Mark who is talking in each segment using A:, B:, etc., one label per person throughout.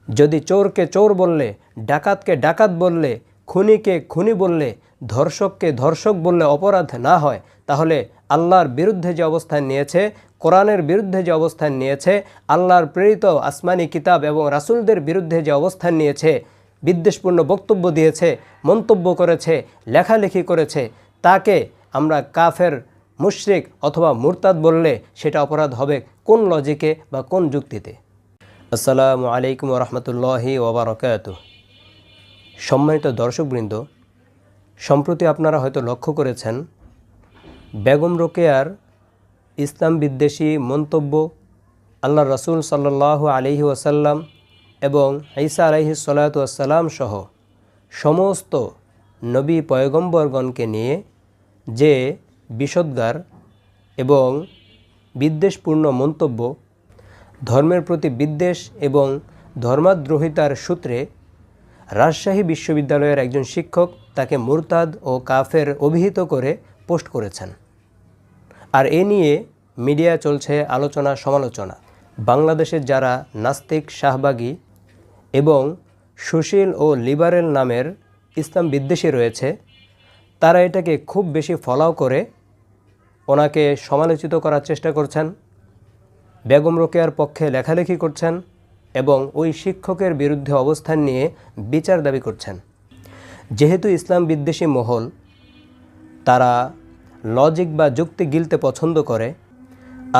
A: যদি চোরকে চোর বললে, ডাকাতকে ডাকাত বললে, খুনিকে খুনি বললে, ধর্ষককে ধর্ষক বললে অপরাধ না হয়, তাহলে আল্লাহর বিরুদ্ধে যে অবস্থান নিয়েছে, কোরআনের বিরুদ্ধে যে অবস্থান নিয়েছে, আল্লাহর প্রেরিত আসমানি কিতাব এবং রাসূলদের বিরুদ্ধে যে অবস্থান নিয়েছে, বিদ্বেষপূর্ণ বক্তব্য দিয়েছে, মন্তব্য করেছে, লেখালেখি করেছে, তাকে আমরা কাফের, মুশরিক অথবা মুরতাদ বললে সেটা অপরাধ হবে কোন লজিকে বা কোন যুক্তিতে? আসসালামু আলাইকুম রহমতুল্লাহি ওবারাকাতুহু। সম্মানিত দর্শকবৃন্দ, সম্প্রতি আপনারা হয়তো লক্ষ্য করেছেন বেগম রোকেয়ার ইসলাম বিদ্বেষী মন্তব্য, আল্লাহ রাসূল সাল্লাল্লাহু আলাইহি ওয়াসাল্লাম এবং ঈসা আলাইহিস সালাতু ওয়াসসালাম সহ সমস্ত নবী পয়গম্বরগণকে নিয়ে যে বিষোদ্গার এবং বিদ্বেষপূর্ণ মন্তব্য, ধর্মের প্রতি বিদ্বেষ এবং ধর্মাদ্রোহিতার সূত্রে রাজশাহী বিশ্ববিদ্যালয়ের একজন শিক্ষক তাকে মুরতাদ ও কাফের অভিহিত করে পোস্ট করেছেন। আর এ নিয়ে মিডিয়া চলছে আলোচনা সমালোচনা। বাংলাদেশের যারা নাস্তিক, শাহবাগী এবং সুশীল ও লিবারেল নামের ইসলাম বিদ্বেষী রয়েছে, তারা এটাকে খুব বেশি ফলাও করে ওনাকে সমালোচিত করার চেষ্টা করছেন, বেগম রোকেয়ার পক্ষে লেখালেখি করছেন এবং ওই শিক্ষকের বিরুদ্ধে অবস্থান নিয়ে বিচার দাবি করছেন। যেহেতু ইসলাম বিদ্বেষী মহল তারা লজিক বা যুক্তি গিলতে পছন্দ করে,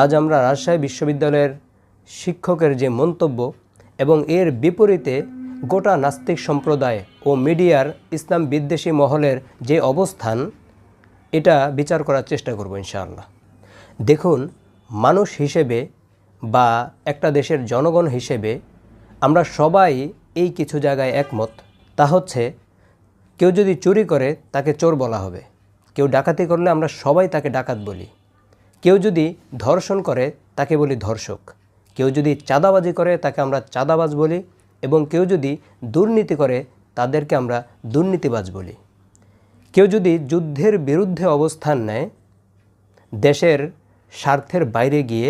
A: আজ আমরা রাজশাহী বিশ্ববিদ্যালয়ের শিক্ষকের যে মন্তব্য এবং এর বিপরীতে গোটা নাস্তিক সম্প্রদায় ও মিডিয়ার ইসলাম বিদ্বেষী মহলের যে অবস্থান, এটা বিচার করার চেষ্টা করব ইনশাআল্লাহ। দেখুন, মানুষ হিসেবে বা একটা দেশের জনগণ হিসেবে আমরা সবাই এই কিছু জায়গায় একমত। তা হচ্ছে, কেউ যদি চুরি করে তাকে চোর বলা হবে, কেউ ডাকাতি করলে আমরা সবাই তাকে ডাকাত বলি, কেউ যদি ধর্ষণ করে তাকে বলি ধর্ষক, কেউ যদি চাঁদাবাজি করে তাকে আমরা চাঁদাবাজ বলি এবং কেউ যদি দুর্নীতি করে তাদেরকে আমরা দুর্নীতিবাজ বলি। কেউ যদি যুদ্ধের বিরুদ্ধে অবস্থান নেয়, দেশের স্বার্থের বাইরে গিয়ে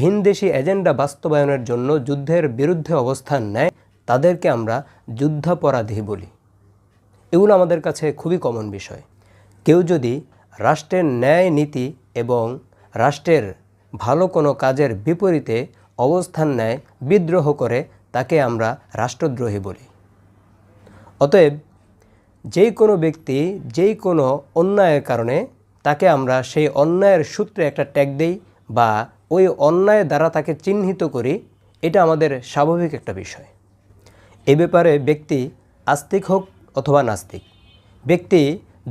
A: ভিনদেশি এজেন্ডা বাস্তবায়নের জন্য যুদ্ধের বিরুদ্ধে অবস্থান নেয়, তাদেরকে আমরা যুদ্ধাপরাধী বলি। এগুলো আমাদের কাছে খুবই কমন বিষয়। কেউ যদি রাষ্ট্রের ন্যায় নীতি এবং রাষ্ট্রের ভালো কোনো কাজের বিপরীতে অবস্থান নেয়, বিদ্রোহ করে, তাকে আমরা রাষ্ট্রদ্রোহী বলি। অতএব যেই কোনো ব্যক্তি যেই কোনো অন্যায়ের কারণে তাকে আমরা সেই অন্যায়ের সূত্রে একটা ট্যাগ দেই বা ওই অন্যায় দ্বারা তাকে চিহ্নিত করি, এটা আমাদের স্বাভাবিক একটা বিষয়। এ ব্যাপারে ব্যক্তি আস্তিক হোক অথবা নাস্তিক, ব্যক্তি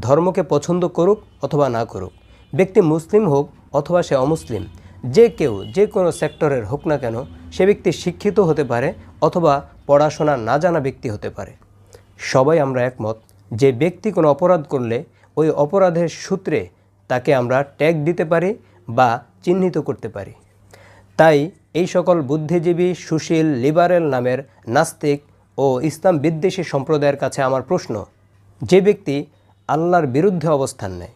A: ধর্মকে পছন্দ করুক অথবা না করুক, ব্যক্তি মুসলিম হোক অথবা সে অমুসলিম, যে কেউ যে কোনো সেক্টরের হোক না কেন, সে ব্যক্তি শিক্ষিত হতে পারে অথবা পড়াশোনা না জানা ব্যক্তি হতে পারে। সবাই আমরা একমত যে ব্যক্তি কোনো অপরাধ করলে ওই অপরাধের সূত্রে তাকে আমরা ট্যাগ দিতে পারি বা চিহ্নিত করতে পারি। তাই এই সকল বুদ্ধিজীবী, সুশীল, লিবারেল নামের নাস্তিক ও ইসলাম বিদ্বেষী সম্প্রদায়ের কাছে আমার প্রশ্ন, যে ব্যক্তি আল্লাহর বিরুদ্ধে অবস্থান নেয়,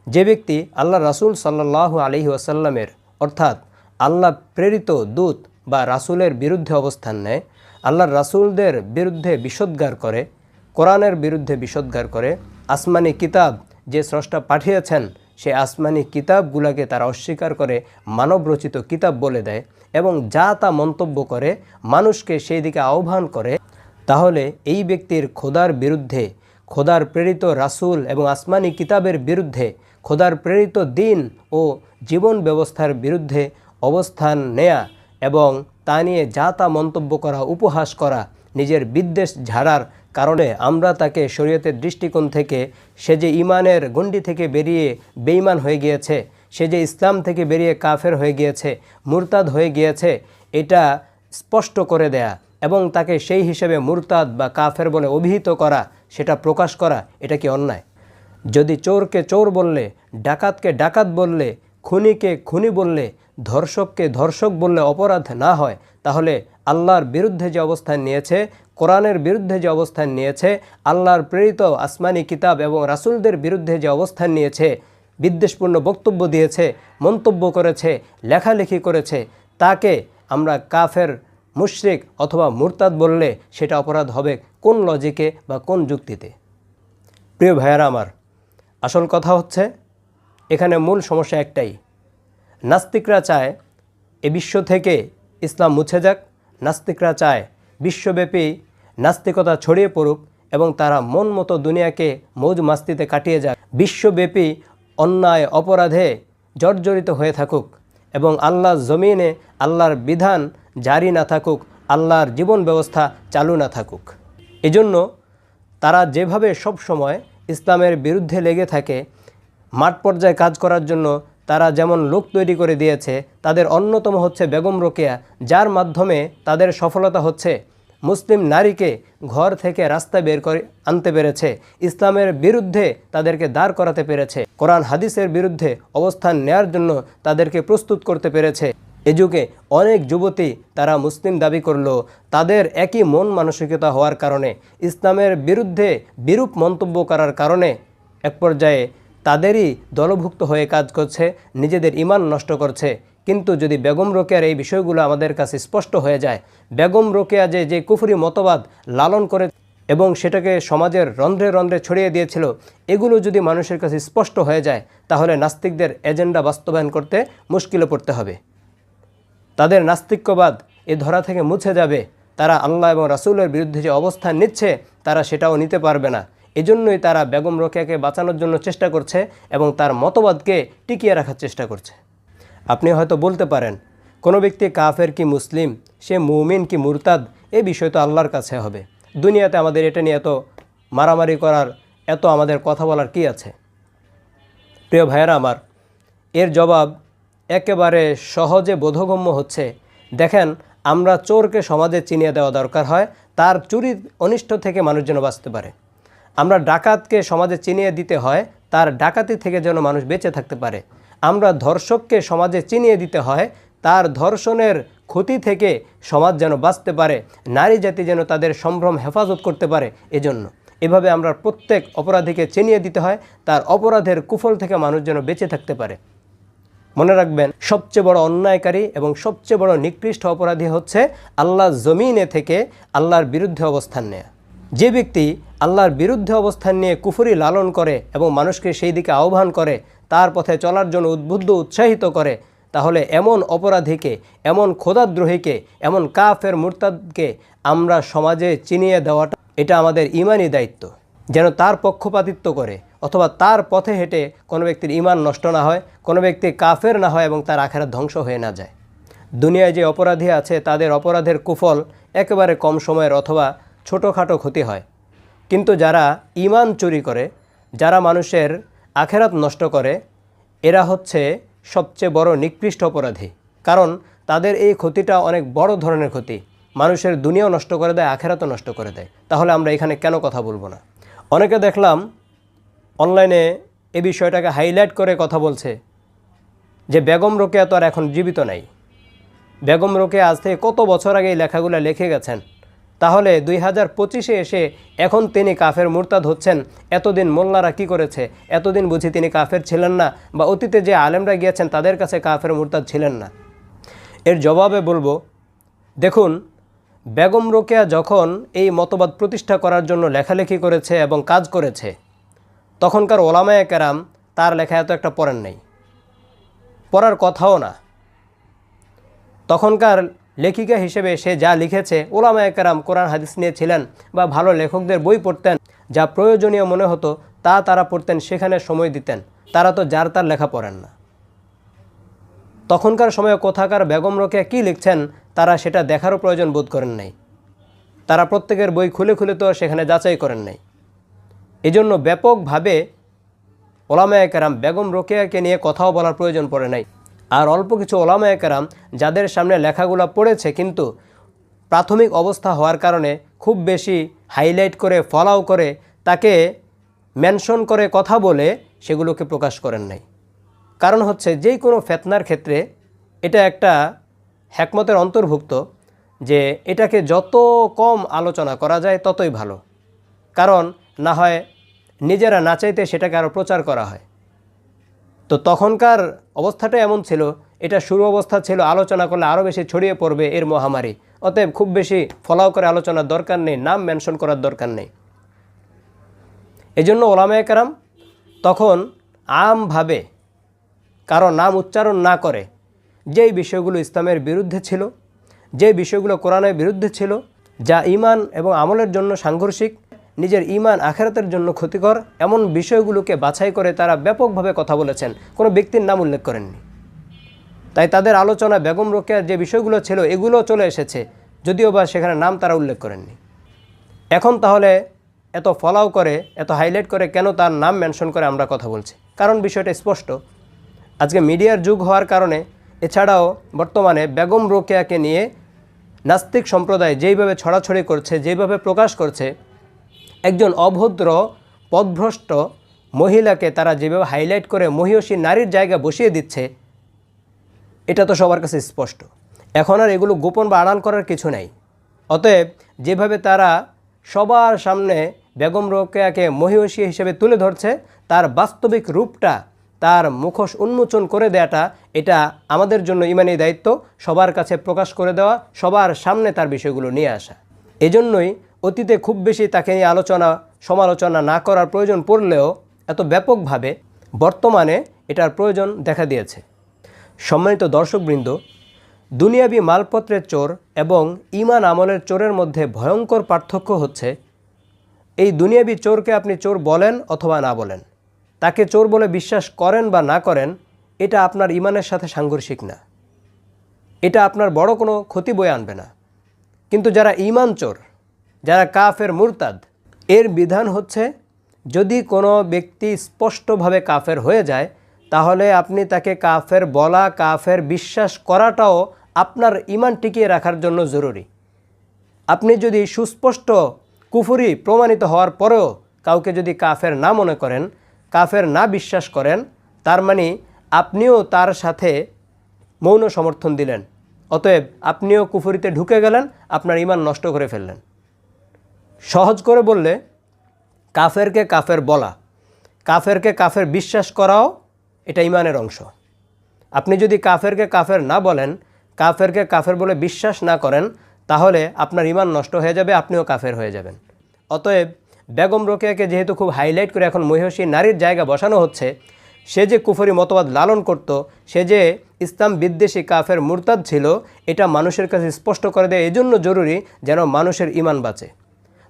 A: যে ব্যক্তি আল্লাহ রাসূল সাল্লাল্লাহু আলাইহি ওয়াসাল্লামের অর্থাৎ আল্লাহ প্রেরিত দূত বা রাসূলের বিরুদ্ধে অবস্থান নেয়, আল্লাহর রাসূলদের বিরুদ্ধে বিষোদ্গার করে, কোরআনের বিরুদ্ধে বিষোদ্গার করে, আসমানি কিতাব যে স্রষ্টা পাঠিয়েছেন সেই আসমানি কিতাবগুলোকে তারা অস্বীকার করে মানবরচিত কিতাব বলে দেয় এবং যা তা মন্তব্য করে, মানুষকে সেই দিকে আহ্বান করে, তাহলে এই ব্যক্তির খোদার বিরুদ্ধে, খোদার প্রেরিত রাসূল এবং আসমানি কিতাবের বিরুদ্ধে, খোদার প্রেরিত দিন ও জীবন ব্যবস্থার বিরুদ্ধে অবস্থান নেয়া এবং তা নিয়ে যা তা মন্তব্য করা, উপহাস করা, নিজের বিদ্বেষ ঝাড়ার কারণে আমরা তাকে শরীয়তের দৃষ্টিকোণ থেকে সে যে ইমানের গণ্ডি থেকে বেরিয়ে বেঈমান হয়ে গিয়েছে, সে যে ইসলাম থেকে বেরিয়ে কাফের হয়ে গিয়েছে, মুরতাদ হয়ে গিয়েছে, এটা স্পষ্ট করে দেয়া এবং তাকে সেই হিসেবে মুরতাদ বা কাফের বলে অভিহিত করা, সেটা প্রকাশ করা, এটা কি অন্যায়? যদি চোরকে চোর বললে, ডাকাতকে ডাকাত বললে, খুনিকে খুনি বললে, ধর্ষককে ধর্ষক বললে অপরাধ না হয়, তাহলে আল্লাহর বিরুদ্ধে যে অবস্থান নিয়েছে, কোরআনের বিরুদ্ধে যে অবস্থান নিয়েছে, আল্লাহর প্রেরিত আসমানি কিতাব এবং রাসূলদের বিরুদ্ধে যে অবস্থান নিয়েছে, বিদ্বেষপূর্ণ বক্তব্য দিয়েছে, মন্তব্য করেছে, লেখালেখি করেছে, তাকে আমরা কাফের, মুশরিক অথবা মুরতাদ বললে সেটা অপরাধ হবে কোন লজিকে বা কোন যুক্তিতে? প্রিয় ভাইয়ারা আমার, আসল কথা হচ্ছে এখানে মূল সমস্যা একটাই। নাস্তিকরা চায় এ বিশ্ব থেকে ইসলাম মুছে যাক, নাস্তিকরা চায় বিশ্বব্যাপী নাস্তিকতা ছড়িয়ে পড়ুক এবং তারা মন মতো দুনিয়াকে মৌজ মাস্তিতে কাটিয়ে যাক, বিশ্বব্যাপী অন্যায় অপরাধে জর্জরিত হয়ে থাকুক এবং আল্লাহর জমিনে আল্লাহর বিধান জারি না থাকুক, আল্লাহর জীবন ব্যবস্থা চালু না থাকুক। এজন্য তারা যেভাবে সব সময় ইসলামের বিরুদ্ধে লেগে থাকে, মাঠ পর্যায়ে কাজ করার জন্য তারা যেমন লোক তৈরি করে দিয়েছে, তাদের অন্যতম হচ্ছে বেগম রোকেয়া, যার মাধ্যমে তাদের সফলতা হচ্ছে মুসলিম নারীকে ঘর থেকে রাস্তায় বের করে আনতে পেরেছে, ইসলামের বিরুদ্ধে তাদেরকে দাঁড় করাতে পেরেছে, কোরআন হাদিসের বিরুদ্ধে অবস্থান নেয়ার জন্য তাদেরকে প্রস্তুত করতে পেরেছে। এ যুগে অনেক যুবতী তারা মুসলিম দাবি করলেও তাদের একই মন মানসিকতা হওয়ার কারণে, ইসলামের বিরুদ্ধে বিরূপ মন্তব্য করার কারণে এক পর্যায়ে তাদেরই দলভুক্ত হয়ে কাজ করছে, নিজেদের ঈমান নষ্ট করছে। কিন্তু যদি বেগম রোকেয়ার এই বিষয়গুলো আমাদের কাছে স্পষ্ট হয়ে যায়, বেগম রোকেয়া যে কুফরি মতবাদ লালন করে এবং সেটাকে সমাজের রন্ধ্রে রন্ধ্রে ছড়িয়ে দিয়েছিল, এগুলো যদি মানুষের কাছে স্পষ্ট হয়ে যায়, তাহলে নাস্তিকদের এজেন্ডা বাস্তবায়ন করতে মুশকিলে পড়তে হবে। তাদের নাস্তিক্যবাদ এ ধরা থেকে মুছে যাবে। তারা আল্লাহ এবং রাসূলের বিরুদ্ধে যে অবস্থান নিচ্ছে, তারা সেটাও নিতে পারবে না। এজন্যই তারা বেগম রোকেয়াকে বাঁচানোর জন্য চেষ্টা করছে এবং তার মতবাদকে টিকিয়ে রাখার চেষ্টা করছে। আপনি হয়তো বলতে পারেন, কোনো ব্যক্তি কাফের কি মুসলিম, সে মুমিন কি মুরতাদ, এই বিষয় তো আল্লাহর কাছে হবে। দুনিয়াতে আমাদের এটা নিয়ে এত মারামারি করার, এত আমাদের কথা বলার কি আছে? প্রিয় ভাইয়েরা আমার, এর জবাব একেবারে সহজে বোধগম্য হচ্ছে। দেখেন, আমরা চোরকে সমাজে চিনিয়ে দেওয়া দরকার হয়, তার চুরির অনিষ্ট থেকে মানুষ যেন বাঁচতে পারে। আমরা ডাকাতকে সমাজে চিনিয়ে দিতে হয়, তার ডাকাতি থেকে যেন মানুষ বেঁচে থাকতে পারে। আমরা ধর্ষককে সমাজে চিনিয়ে দিতে হয়, তার ধর্ষণের ক্ষতি থেকে সমাজ যেন বাঁচতে পারে, নারী জাতি যেন তাদের সম্ভ্রম হেফাজত করতে পারে। এজন্য এভাবে আমরা প্রত্যেক অপরাধীকে চিনিয়ে দিতে হয়, তার অপরাধের কুফল থেকে মানুষ যেন বেঁচে থাকতে পারে। মনে রাখবেন, সবচেয়ে বড় অন্যায়কারী এবং সবচেয়ে বড় নিকৃষ্ট অপরাধী হচ্ছে আল্লাহর জমিনে থেকে আল্লাহর বিরুদ্ধে অবস্থান নেয়া। যে ব্যক্তি আল্লাহর বিরুদ্ধে অবস্থান নিয়ে কুফরি লালন করে এবং মানুষকে সেই দিকে আহ্বান করে, তার পথে চলার জন্য উদ্বুদ্ধ উৎসাহিত করে, তাহলে এমন অপরাধীকে, এমন খোদাদ্রোহীকে, এমন কাফের মুরতাদকে আমরা সমাজে চিনিয়ে দেওয়াটা এটা আমাদের ঈমানি দায়িত্ব। যেন তার পক্ষপাতিত্ব করে অথবা তার পথে হেঁটে কোনো ব্যক্তির ঈমান নষ্ট না হয়, কোনো ব্যক্তি কাফের না হয় এবং তার আখিরাত ধ্বংস হয়ে না যায়। দুনিয়ায় যে অপরাধী আছে, তাদের অপরাধের কুফল একেবারে কম সময়ের অথবা ছোটোখাটো ক্ষতি হয়। কিন্তু যারা ঈমান চুরি করে, যারা মানুষের আখিরাত নষ্ট করে, এরা হচ্ছে সবচেয়ে বড় নিকৃষ্ট অপরাধী। কারণ তাদের এই ক্ষতিটা অনেক বড় ধরনের ক্ষতি, মানুষের দুনিয়াও নষ্ট করে দেয়, আখিরাতও নষ্ট করে দেয়। তাহলে আমরা এখানে কেন কথা বলবো না? অনেকে দেখলাম অনলাইনে এই বিষয়টাকে হাইলাইট করে কথা বলছে যে বেগম রোকেয়া তো আর এখন জীবিত নাই। বেগম রোকেয়া আজ থেকে কত বছর আগে এই লেখাগুলো লিখে গেছেন, তাহলে 2025-এ এসে এখন তিনি কাফের মুরতাদ হচ্ছেন। এতদিন মোল্লারা কি করেছে? এতদিন বুঝি তিনি কাফের ছিলেন না, বা অতীতে যে আলেমরা গিয়েছেন তাদের কাছে কাফের মুরতাদ ছিলেন না? এর জবাবে বলবো, দেখুন, বেগম রোকেয়া যখন এই মতবাদ প্রতিষ্ঠা করার জন্য লেখালেখি করেছে এবং কাজ করেছে, তখনকার ওলামায়ে কেরাম তার লেখা এত একটা পড়েন নাই, পড়ার কথাও না। তখনকার লেখিকা হিসেবে সে যা লিখেছে, ওলামায়ে কেরাম কোরআন হাদিস নিয়ে ছিলেন বা ভালো লেখকদের বই পড়তেন, যা প্রয়োজনীয় মনে হতো তা তারা পড়তেন, সেখানে সময় দিতেন। তারা তো যার তার লেখা পড়েন না। তখনকার সময়ে কোথাকার বেগম রোকেয়া কী লিখছেন তারা সেটা দেখারও প্রয়োজন বোধ করেন নাই। তারা প্রত্যেকের বই খুলে খুলে তো সেখানে যাচাই করেন নাই। এজন্য ব্যাপকভাবে ওলামায়ে কেরাম বেগম রোকেয়াকে নিয়ে কথাও বলার প্রয়োজন পড়ে নাই। আর অল্প কিছু ওলামায়ে কেরাম যাদের সামনে লেখাগুলো পড়েছে, কিন্তু প্রাথমিক অবস্থা হওয়ার কারণে খুব বেশি হাইলাইট করে, ফলাও করে, তাকে মেনশন করে কথা বলে সেগুলোকে প্রকাশ করেন নাই। কারণ হচ্ছে, যেই কোনো ফিতনার ক্ষেত্রে এটা একটা হিকমতের অন্তর্ভুক্ত যে এটাকে যত কম আলোচনা করা যায় ততই ভালো। কারণ না হয় নিজেরা না চাইতে সেটাকে আরও প্রচার করা হয়। তো তখনকার অবস্থাটা এমন ছিল, এটা শুরু অবস্থা ছিল, আলোচনা করলে আরও বেশি ছড়িয়ে পড়বে এর মহামারী। অতএব খুব বেশি ফলাও করে আলোচনার দরকার নেই, নাম মেনশন করার দরকার নেই। এজন্য ওলামায়ে কেরাম তখন আমভাবে কারো নাম উচ্চারণ না করে যেই বিষয়গুলো ইসলামের বিরুদ্ধে ছিল, যে বিষয়গুলো কোরআনের বিরুদ্ধে ছিল, যা ঈমান এবং আমলের জন্য সাংঘর্ষিক, নিজের ঈমান আখিরাতের জন্য ক্ষতিকর, এমন বিষয়গুলোকে বাছাই করে তারা ব্যাপকভাবে কথা বলেছেন, কোনো ব্যক্তির নাম উল্লেখ করেননি। তাই তাদের আলোচনা বেগম রোকেয়ার যে বিষয়গুলো ছিল এগুলো চলে এসেছে, যদিও বা সেখানে নাম তারা উল্লেখ করেননি। এখন তাহলে এত ফলাও করে, এত হাইলাইট করে কেন তার নাম মেনশন করে আমরা কথা বলছি? কারণ বিষয়টা স্পষ্ট। আজকে মিডিয়ার যুগ হওয়ার কারণে, এছাড়াও বর্তমানে বেগম রোকেয়াকে নিয়ে নাস্তিক সম্প্রদায় যেইভাবে ছড়াছড়ি করছে, যেইভাবে প্রকাশ করছে, একজন অভদ্র পথভ্রষ্ট মহিলাকে তারা যেভাবে হাইলাইট করে মহিষী নারীর জায়গা বসিয়ে দিচ্ছে, এটা তো সবার কাছে স্পষ্ট। এখন আর এগুলো গোপন বা আড়াল করার কিছু নাই। অতএব যেভাবে তারা সবার সামনে বেগম রোকেয়াকে মহিষী হিসেবে তুলে ধরছে, তার বাস্তবিক রূপটা, তার মুখোশ উন্মোচন করে দেওয়াটা, এটা আমাদের জন্য ঈমানি দায়িত্ব, সবার কাছে প্রকাশ করে দেওয়া, সবার সামনে তার বিষয়গুলো নিয়ে আসা। এজন্যই অতীতে খুব বেশি তাকে নিয়ে আলোচনা সমালোচনা না করার প্রয়োজন পড়লেও এত ব্যাপকভাবে বর্তমানে এটার প্রয়োজন দেখা দিয়েছে। সম্মানিত দর্শকবৃন্দ, দুনিয়াবি মালপত্রের চোর এবং ঈমান আমলের চোরের মধ্যে ভয়ঙ্কর পার্থক্য হচ্ছে, এই দুনিয়াবি চোরকে আপনি চোর বলেন অথবা না বলেন, তাকে চোর বলে বিশ্বাস করেন বা না করেন, এটা আপনার ঈমানের সাথে সাংঘর্ষিক না, এটা আপনার বড় কোনো ক্ষতি বয়ে আনবে না। কিন্তু যারা ঈমান চোর, যারা কাফের মুরতাদ, এর বিধান হচ্ছে যদি কোনো ব্যক্তি স্পষ্টভাবে কাফের হয়ে যায়, তাহলে আপনি তাকে কাফের বলা, কাফের বিশ্বাস করাটাও আপনার ঈমান টিকিয়ে রাখার জন্য জরুরি। আপনি যদি সুস্পষ্ট কুফরি প্রমাণিত হওয়ার পরেও কাউকে যদি কাফের না মনে করেন, কাফের না বিশ্বাস করেন, তার মানে আপনিও তার সাথে মৌন সমর্থন দিলেন। অতএব আপনিও কুফরিতে ঢুকে গেলেন, আপনার ঈমান নষ্ট করে ফেললেন। সহজ করে বললে, কাফেরকে কাফের বলা, কাফেরকে কাফের বিশ্বাস করাও এটা ঈমানের অংশ। আপনি যদি কাফেরকে কাফের না বলেন, কাফেরকে কাফের বলে বিশ্বাস না করেন, তাহলে আপনার ঈমান নষ্ট হয়ে যাবে, আপনিও কাফের হয়ে যাবেন। অতএব বেগম রোকেয়াকে যেহেতু খুব হাইলাইট করে এখন মহিষী নারীর জায়গা বসানো হচ্ছে, সে যে কুফরি মতবাদ লালন করত, সে যে ইসলাম বিদ্বেষী কাফের মুরতাদ ছিল, এটা মানুষের কাছে স্পষ্ট করে দেয়। এজন্য জরুরি যেন মানুষের ঈমান বাঁচে,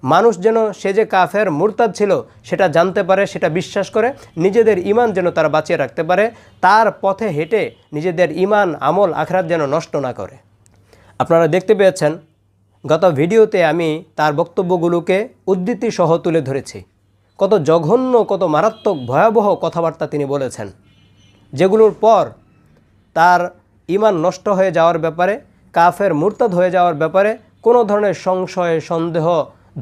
A: মানুষ যেন সে যে কাফের মুরতাদ ছিল সেটা জানতে পারে, সেটা বিশ্বাস করে নিজেদের ঈমান যেন তারা বাঁচিয়ে রাখতে পারে, তার পথে হেঁটে নিজেদের ঈমান আমল আখিরাত যেন নষ্ট না করে। আপনারা দেখতে পেয়েছেন গত ভিডিওতে আমি তার বক্তব্যগুলোকে উদ্ধৃতি সহ তুলে ধরেছি। কত জঘন্য, কত মারাত্মক ভয়াবহ কথাবার্তা তিনি বলেছেন, যেগুলোর পর তার ঈমান নষ্ট হয়ে যাওয়ার ব্যাপারে, কাফের মুরতাদ হয়ে যাওয়ার ব্যাপারে কোনো ধরনের সংশয়, সন্দেহ,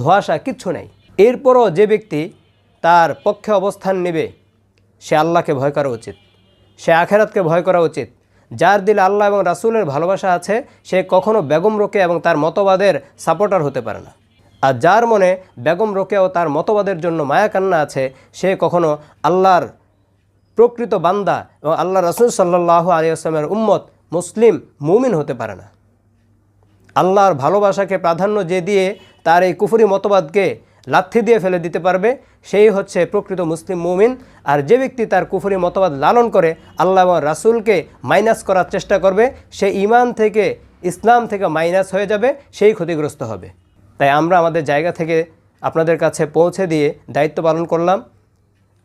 A: ধোঁয়াশা কিচ্ছু নেই। এরপরও যে ব্যক্তি তার পক্ষে অবস্থান নেবে, সে আল্লাহকে ভয় করা উচিত, সে আখিরাতকে ভয় করা উচিত। যার দিলে আল্লাহ এবং রাসূলের ভালোবাসা আছে, সে কখনো বেগম রোকেয়া এবং তার মতবাদের সাপোর্টার হতে পারে না। আর যার মনে বেগম রোকেয়া ও তার মতবাদের জন্য মায়া কান্না আছে, সে কখনো আল্লাহর প্রকৃত বান্দা এবং আল্লাহ রাসূল সাল্লাল্লাহু আলাইহি ওয়াসাল্লামের উম্মত, মুসলিম, মুমিন হতে পারে না। আল্লাহর ভালোবাসাকে প্রাধান্য যে দিয়ে তার এই কুফরি মতবাদকে লাথি দিয়ে ফেলে দিতে পারবে, সেই হচ্ছে প্রকৃত মুসলিম মুমিন। আর যে ব্যক্তি তার কুফরি মতবাদ লালন করে আল্লাহ এবং রাসূলকে মাইনাস করার চেষ্টা করবে, সে ঈমান থেকে, ইসলাম থেকে মাইনাস হয়ে যাবে, সেই ক্ষতিগ্রস্ত হবে। তাই আমরা আমাদের জায়গা থেকে আপনাদের কাছে পৌঁছে দিয়ে দায়িত্ব পালন করলাম।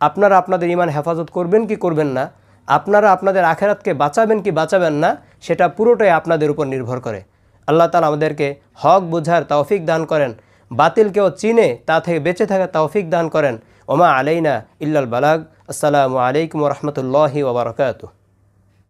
A: আপনারা আপনাদের ঈমান হেফাজত করবেন কি করবেন না, আপনারা আপনাদের আখিরাতকে বাঁচাবেন কি বাঁচাবেন না, সেটা পুরোটাই আপনাদের উপর নির্ভর করে। আল্লাহ তাআলা আমাদেরকে হক বোঝার তৌফিক দান করেন, বাতিলকেও চিনে তা থেকে বেঁচে থাকার তৌফিক দান করেন। ওমা আলাইনা ইল্লাল বালাগ। আসসালামু আলাইকুম ওয়া রাহমাতুল্লাহি ওয়া বারাকাতুহু।